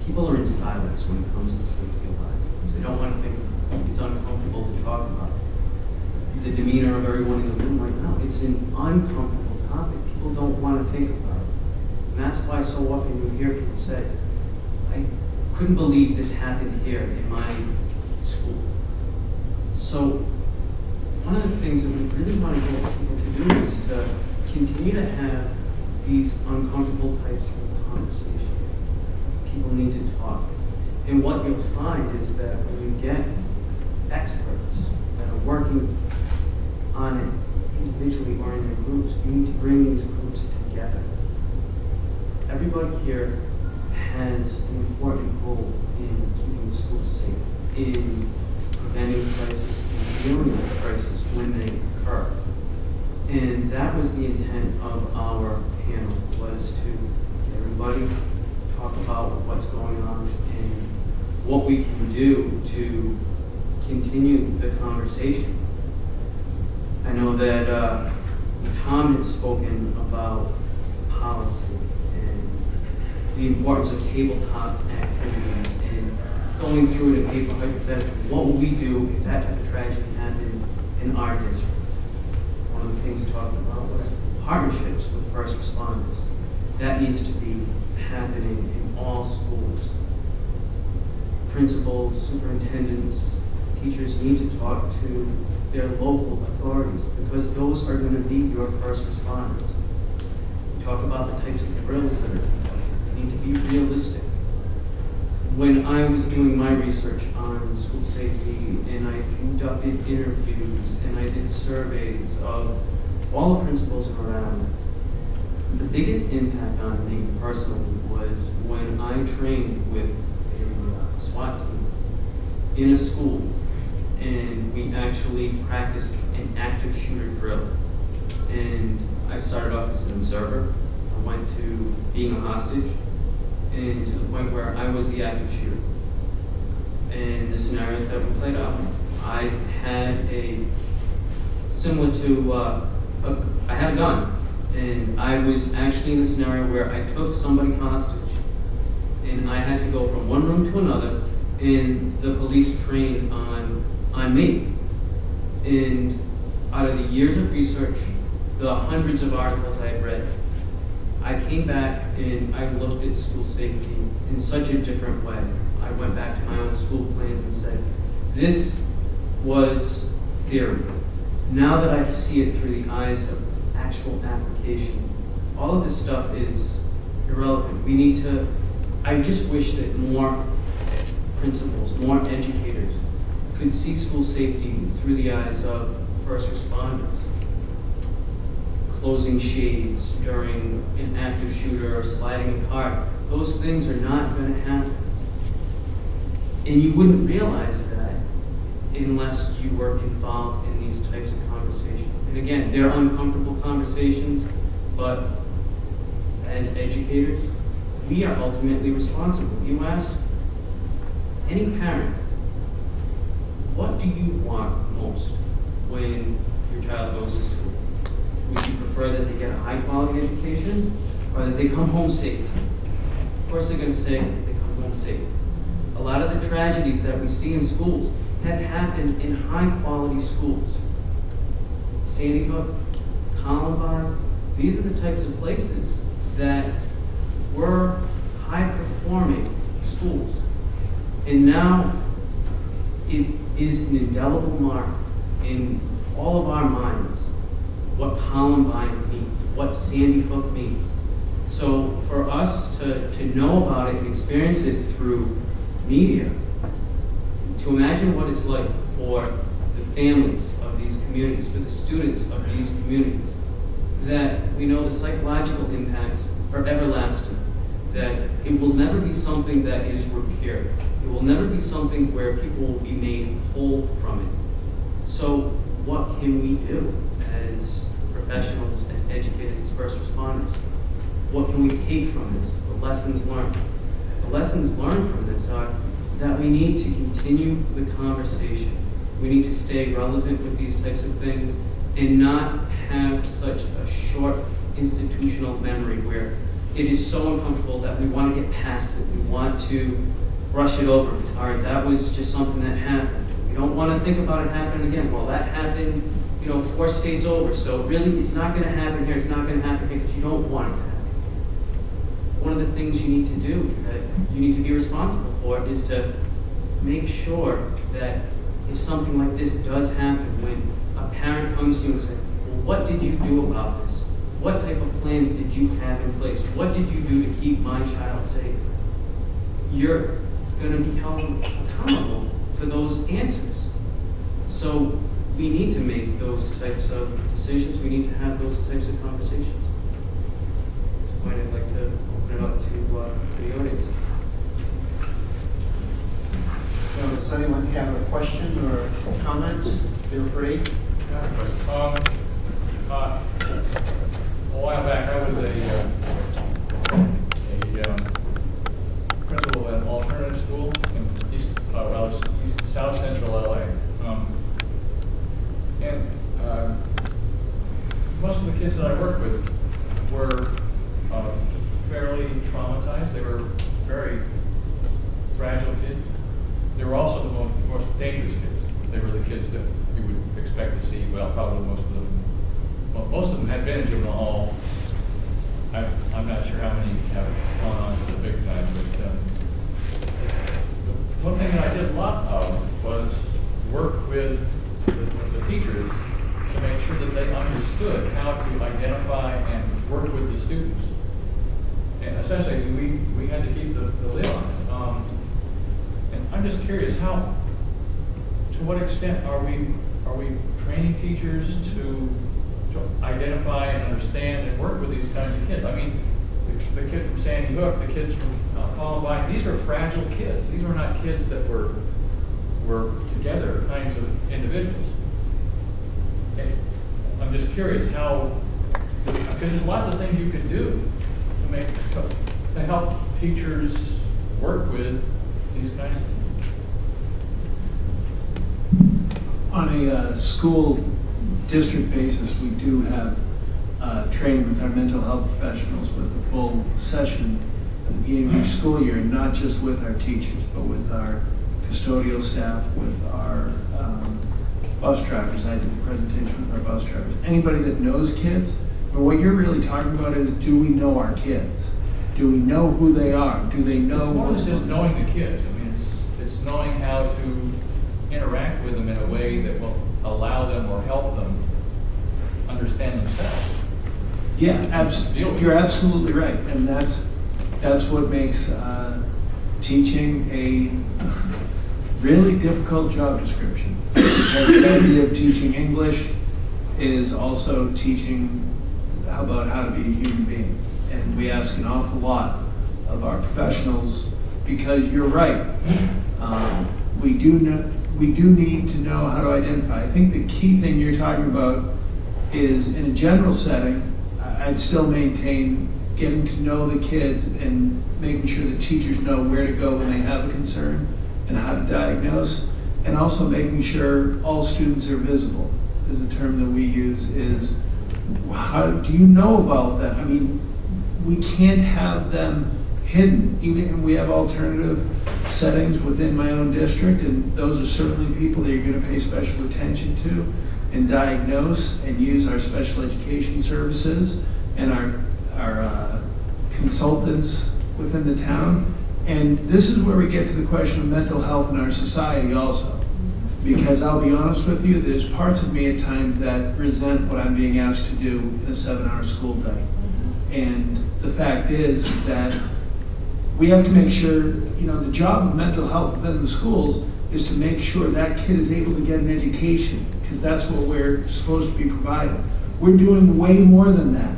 people are in silos when it comes to safety of lives. They don't want to think it's uncomfortable to talk about. The demeanor of everyone in the room right now, it's an uncomfortable topic. People don't want to think about it. And that's why so often you hear people say, I couldn't believe this happened here in my school. So one of the things that we really want to get people to do is to continue to have these uncomfortable types of conversations. People need to talk. And what you'll find is that when you get experts that are working on it individually or in their groups, you need to bring these groups together. Everybody here has an important role in keeping schools safe, in preventing crisis, and dealing with crisis when they occur. And that was the intent of our panel, was to get everybody talk about what's going on and what we can do to continue the conversation. I know that Tom has spoken about policy and the importance of tabletop activities and going through it in paper hypothetically. What will we do if that type of tragedy happened in our district? One of the things we talked about was partnerships with first responders. That needs to be happening in all schools. Principals, superintendents, teachers need to talk to their local authorities because those are going to be your first responders. We talk about the types of drills that are conducted. They need to be realistic. When I was doing my research on school safety and I conducted interviews and I did surveys of all the principals around, the biggest impact on me personally was when I trained with a SWAT team in a school and we actually practiced an active shooter drill. And I started off as an observer. I went to being a hostage and to the point where I was the active shooter. And the scenarios that we played out, I had a, similar to, I had a gun. And I was actually in a scenario where I took somebody hostage and I had to go from one room to another and the police trained on me. And out of the years of research, the hundreds of articles I had read, I came back and I looked at school safety in such a different way. I went back to my own school plans and said, this was theory. Now that I see it through the eyes of actual application, all of this stuff is irrelevant. We need to, I just wish that more principals, more educators could see school safety through the eyes of first responders. Closing shades during an active shooter or sliding a car, those things are not going to happen. And you wouldn't realize that unless you were involved in these types of conversations. And again, they're uncomfortable conversations, but as educators, we are ultimately responsible. You ask any parent, what do you want most when your child goes to school? Would you prefer that they get a high quality education or that they come home safe? Of course they're going to say that they come home safe. A lot of the tragedies that we see in schools have happened in high quality schools. Sandy Hook, Columbine, these are the types of places that were high performing schools. And now it is an indelible mark in all of our minds what Columbine means, what Sandy Hook means. So for us to know about it and experience it through media, to imagine what it's like for the families of these communities, for the students of these communities, that we know the psychological impacts are everlasting, that it will never be something that is repaired. It will never be something where people will be made whole from it. So what can we do as professionals, as educators, as first responders? What can we take from this? The lessons learned. The lessons learned from this are that we need to continue the conversation. We need to stay relevant with these types of things and not have such a short institutional memory where it is so uncomfortable that we want to get past it. We want to brush it over. All right, that was just something that happened. We don't want to think about it happening again. Well, that happened, 4 states over. So really, it's not going to happen here. It's not going to happen here because you don't want it to happen. One of the things you need to do, that you need to be responsible for, is to make sure that if something like this does happen, when a parent comes to you and says, well, what did you do about this? What type of plans did you have in place? What did you do to keep my child safe? You're going to be held accountable for those answers. So we need to make those types of decisions. We need to have those types of conversations. At this point, I'd like to open it up to the audience. Does anyone have a question or comment? Feel free. A while back, I was a principal at an alternative school in South Central LA. And most of the kids that I worked with were fairly traumatized. They were very fragile kids. They were also the most dangerous kids. They were the kids that we would expect to see. Well, probably most of them had been in juvenile hall. I'm not sure how many have gone on to the big time, but one thing that I did a lot of was work with the teachers to make sure that they understood how to identify and work with the students. And essentially, we had to keep the lid on it. And I'm just curious, to what extent are we training teachers to identify and understand and work with these kinds of kids? I mean, the kid from Sandy Hook, the kids from Columbine, these are fragile kids. These were not kids that were together kinds of individuals. And I'm just curious because there's lots of things you could do to help teachers work with these kinds of things. On a school district basis, we do have training with our mental health professionals with a full session at the beginning of each school year, not just with our teachers, but with our custodial staff, with our bus drivers. I did a presentation with our bus drivers. Anybody that knows kids, but what you're really talking about is, do we know our kids? Do we know who they are? Do they know? It's more than just knowing the kids. I mean, it's knowing how to interact with them in a way that will allow them or help them understand themselves. Yeah, absolutely. You're absolutely right, and that's what makes teaching a really difficult job description. The idea of teaching English is also teaching about how to be a human being, and we ask an awful lot of our professionals because you're right. We do need to know how to identify. I think the key thing you're talking about is, in a general setting, I'd still maintain getting to know the kids and making sure that teachers know where to go when they have a concern and how to diagnose, and also making sure all students are visible is a term that we use. Is how do you know about them? I mean, we can't have them hidden. Even we have alternative settings within my own district, and those are certainly people that you're going to pay special attention to and diagnose and use our special education services and our consultants within the town. And this is where we get to the question of mental health in our society also. Because I'll be honest with you, there's parts of me at times that resent what I'm being asked to do in a 7-hour school day. And the fact is that we have to make sure, the job of mental health within the schools is to make sure that kid is able to get an education, because that's what we're supposed to be providing. We're doing way more than that.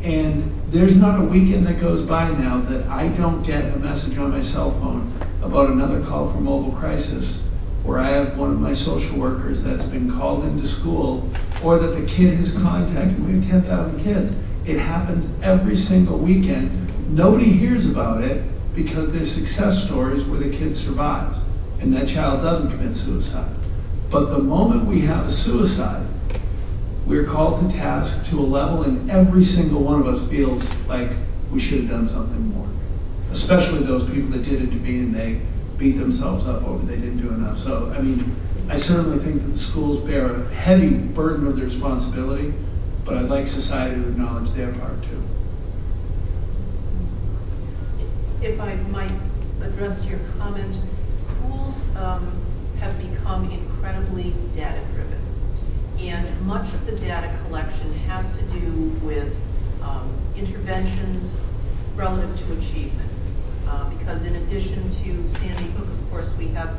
And there's not a weekend that goes by now that I don't get a message on my cell phone about another call for mobile crisis, where I have one of my social workers that's been called into school, or that the kid has contacted. We have 10,000 kids. It happens every single weekend. Nobody hears about it because there's success stories where the kid survives and that child doesn't commit suicide. But the moment we have a suicide, we're called to task to a level, and every single one of us feels like we should have done something more. Especially those people that did intervene and they beat themselves up over they didn't do enough. So, I mean, I certainly think that the schools bear a heavy burden of their responsibility, but I'd like society to acknowledge their part too. If I might address your comment, schools have become incredibly data-driven. And much of the data collection has to do with interventions relative to achievement. Because in addition to Sandy Hook, of course, we have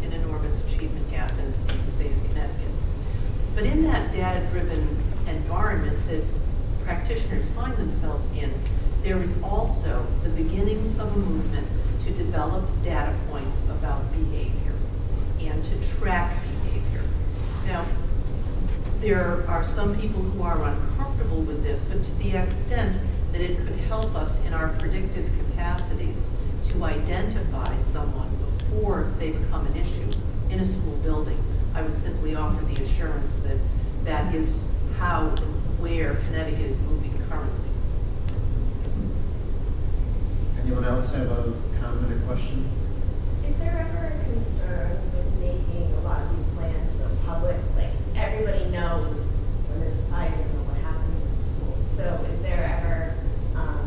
an enormous achievement gap in the state of Connecticut. But in that data-driven environment that practitioners find themselves in, there is also the beginnings of a movement to develop data points about behavior and to track behavior. Now, there are some people who are uncomfortable with this, but to the extent that it could help us in our predictive capacities to identify someone before they become an issue in a school building, I would simply offer the assurance that that is how and where Connecticut is moving currently. Anyone else have a comment or question? Is there ever a concern with making a lot of these plans so public? Like, everybody knows when there's a fire and what happens in the school. So is there ever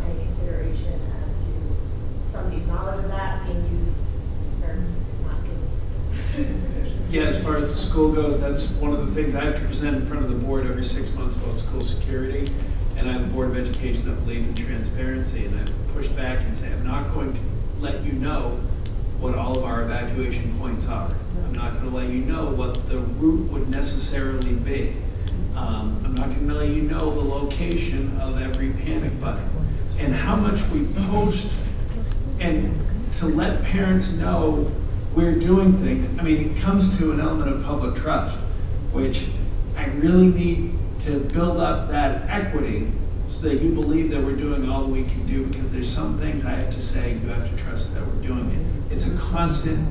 any consideration as to somebody's knowledge of that being used or not being? Yeah, as far as the school goes, that's one of the things I have to present in front of the board every 6 months about school security. And I'm the Board of Education that believes in transparency, and I've pushed back and say, I'm not going to let you know what all of our evacuation points are. I'm not going to let you know what the route would necessarily be. I'm not going to let you know the location of every panic button and how much we post, and to let parents know we're doing things. I mean, it comes to an element of public trust, which I really need to build up that equity so that you believe that we're doing all that we can do, because there's some things I have to say, you have to trust that we're doing it. It's a constant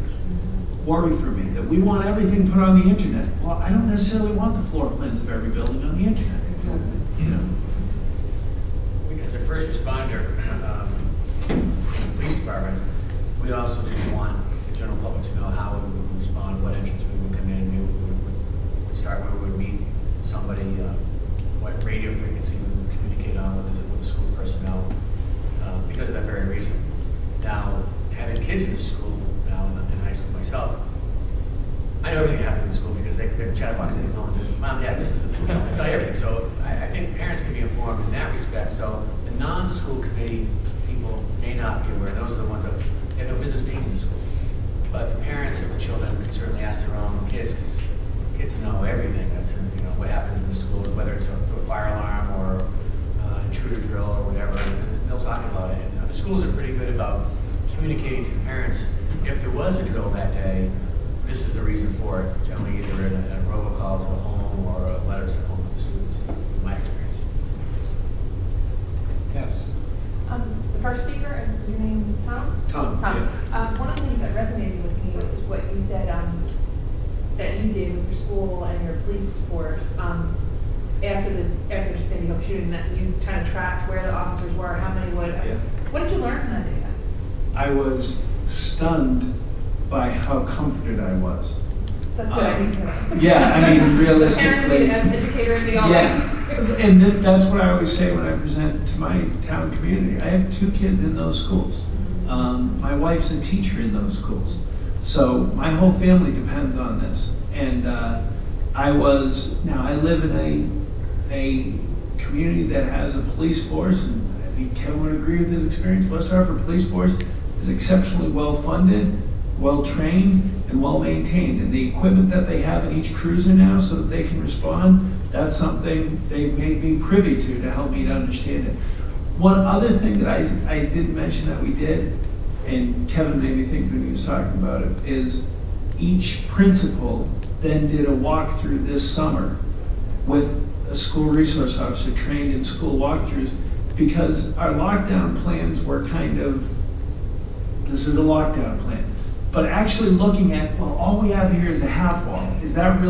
worry for me that we want everything put on the internet. Well, I don't necessarily want the floor plans of every building on the internet. You know? As a first responder, police department, we also didn't want the general public to know how we would respond, what entrance we would come in, we would start where we would meet somebody, what radio frequency we would communicate on with the school personnel, because of that very reason. Now, having kids in the school now, in high school myself, I know everything happening in school because they have chat boxes and phones and Mom, Dad, this is the, I tell you everything. So I think parents can be informed in that respect. So the non-school committee people may not be aware. Those are the ones that have no business being in the school. But the parents of the children can certainly ask their own kids, because kids know everything that's in, what happens in the school, whether it's a fire alarm or intruder drill or whatever, and they'll talk about it. And the schools are pretty good about communicating to parents if there was a drill that day. This is the reason for it. Generally, either in a robocall to a home or a letter to home to the students, in my experience. Yes. The first speaker, and your name, Tom? Tom. Yeah. One of the things that resonated with me is what you said that you did with your school and your police force after the Sandy Hook shooting, that you kind of tracked where the officers were, how many would. Yeah. What did you learn from that data? I was stunned by how comforted I was. That's what I mean. Yeah, I mean, realistically. Apparently, as an educator and the all Yeah, and that's what I always say when I present to my town community. I have 2 kids in those schools. My wife's a teacher in those schools. So my whole family depends on this. And I live in a community that has a police force, and I think Kevin would agree with his experience. West Hartford Police Force is exceptionally well funded, well trained, and well maintained. And the equipment that they have in each cruiser now so that they can respond, that's something they've made me privy to help me to understand it. One other thing that I didn't mention that we did, and Kevin made me think when he was talking about it, is each principal then did a walkthrough this summer with a school resource officer trained in school walkthroughs, because our lockdown plans were kind of, this is a lockdown plan. But actually looking at, well, all we have here is a half wall. Is that really